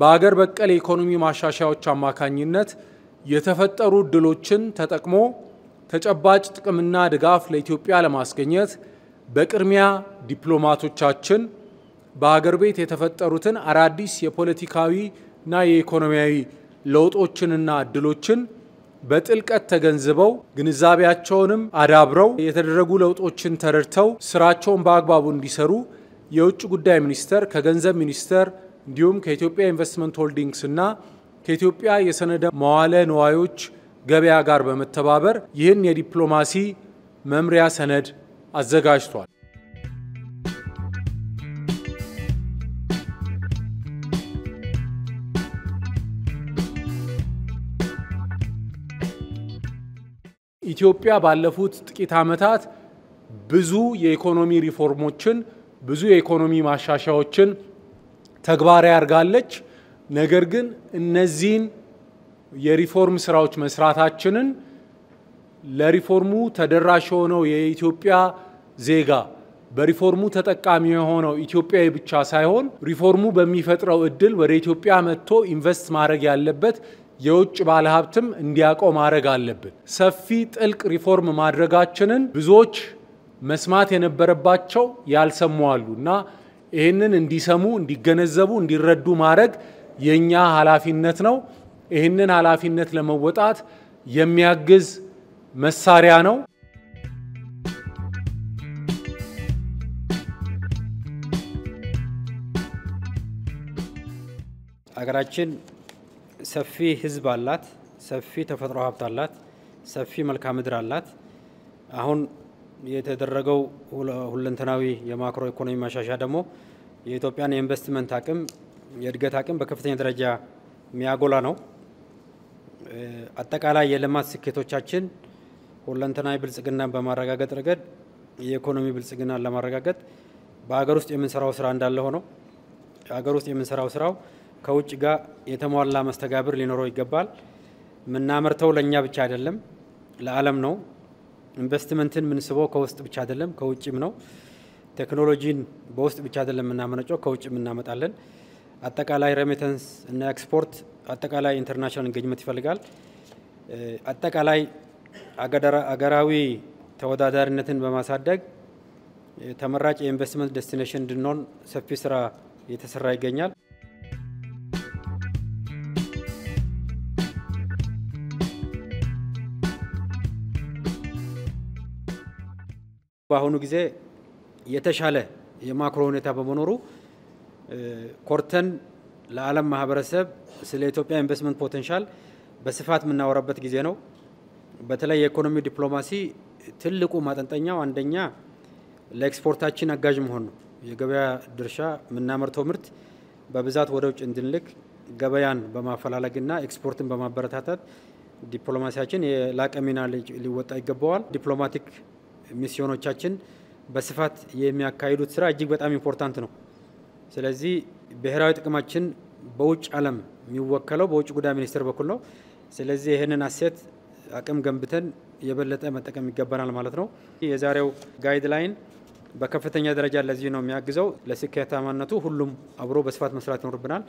በአገር በቀል ኢኮኖሚ ማሻሻያዎች አማካኝነት የተፈጠሩ እድሎችን ተጠቅሞ ተጨባጭ ጥቅምና ድጋፍ ለኢትዮጵያ ለማስገኘት በቅድሚያ ዲፕሎማቶቻችን በአገር ቤት የተፈጠሩትን አዳዲስ የፖለቲካዊና የኢኮኖሚያዊ ለውጦችንና እድሎችን በጥልቀት ተገንዝበው ግንዛቤያቸውንም አዳብረው የተደረጉ ለውጦችን ተረድተው ስራቸውን በአግባቡ እንዲሰሩ የውጭ ጉዳይ ሚኒስቴር ከገንዘብ ሚኒስቴር እንዲሁም ከኢትዮጵያ ኢንቨስትመንት ሆልዲንግስ እና ከኢትዮጵያ የሰነደ መዋለ ንዋዮች ገበያ ጋር በመተባበር ይህን የዲፕሎማሲ መምሪያ ሰነድ አዘጋጅቷል። ኢትዮጵያ ባለፉት ጥቂት ዓመታት ብዙ የኢኮኖሚ ሪፎርሞችን ብዙ የኢኮኖሚ ማሻሻያዎችን ተግባራዊ አድርጋለች። ነገር ግን እነዚህን የሪፎርም ስራዎች መስራታችንን ለሪፎርሙ ተደራሽ ሆነው የኢትዮጵያ ዜጋ በሪፎርሙ ተጠቃሚ የሆነው ኢትዮጵያዊ ብቻ ሳይሆን ሪፎርሙ በሚፈጥረው እድል ወደ ኢትዮጵያ መጥቶ ኢንቨስት ማድረግ ያለበት የውጭ ባለሀብትም እንዲያውቀው ማድረግ አለብን። ሰፊ ጥልቅ ሪፎርም ማድረጋችንን ብዙዎች መስማት የነበረባቸው ያልሰሙ አሉና ይሄንን እንዲሰሙ እንዲገነዘቡ እንዲረዱ ማድረግ የኛ ኃላፊነት ነው። ይሄንን ኃላፊነት ለመወጣት የሚያግዝ መሳሪያ ነው። አገራችን ሰፊ ህዝብ አላት፣ ሰፊ ተፈጥሮ ሀብት አላት፣ ሰፊ መልክዓ ምድር አላት። አሁን የተደረገው ሁለንተናዊ የማክሮ ኢኮኖሚ ማሻሻያ ደግሞ የኢትዮጵያን የኢንቨስትመንት አቅም የእድገት አቅም በከፍተኛ ደረጃ የሚያጎላ ነው። አጠቃላይ የልማት ስኬቶቻችን ሁለንተናዊ ብልጽግናን በማረጋገጥ ረገድ የኢኮኖሚ ብልጽግናን ለማረጋገጥ በአገር ውስጥ የምንሰራው ስራ እንዳለ ሆኖ አገር ውስጥ የምንሰራው ስራው ከውጭ ጋር የተሟላ መስተጋብር ሊኖረው ይገባል። ምናመርተው ለኛ ብቻ አይደለም ለዓለም ነው። ኢንቨስትመንትን ምንስበው ከውስጥ ብቻ አይደለም ከውጭም ነው። ቴክኖሎጂን በውስጥ ብቻ አይደለም ምናመነጨው ከውጭም እናመጣለን። አጠቃላይ ሬሚተንስ እና ኤክስፖርት አጠቃላይ ኢንተርናሽናል ኢንጌጅመንት ይፈልጋል። አጠቃላይ አገራዊ ተወዳዳሪነትን በማሳደግ ተመራጭ የኢንቨስትመንት ዴስቲኔሽን እንድንሆን ሰፊ ስራ እየተሰራ ይገኛል። በአሁኑ ጊዜ የተሻለ የማክሮ ሁኔታ በመኖሩ ኮርተን ለዓለም ማህበረሰብ ስለ ኢትዮጵያ ኢንቨስትመንት ፖቴንሻል በስፋት የምናወራበት ጊዜ ነው። በተለይ የኢኮኖሚ ዲፕሎማሲ ትልቁ ማጠንጠኛው አንደኛ ለኤክስፖርታችን አጋዥ መሆን ነው። የገበያ ድርሻ የምናመርተው ምርት በብዛት ወደ ውጭ እንድንልክ ገበያን በማፈላለግና ኤክስፖርትን በማበረታታት ዲፕሎማሲያችን የላቀ ሚና ሊወጣ ይገባዋል። ዲፕሎማቲክ ሚስዮኖቻችን በስፋት የሚያካሂዱት ስራ እጅግ በጣም ኢምፖርታንት ነው። ስለዚህ ብሔራዊ ጥቅማችን በውጭ ዓለም የሚወከለው በውጭ ጉዳይ ሚኒስቴር በኩል ነው። ስለዚህ ይሄንን አሴት አቅም ገንብተን የበለጠ መጠቀም ይገባናል ማለት ነው። የዛሬው ጋይድላይን በከፍተኛ ደረጃ ለዚህ ነው የሚያግዘው። ለስኬታማነቱ ሁሉም አብሮ በስፋት መስራት ይኖርብናል።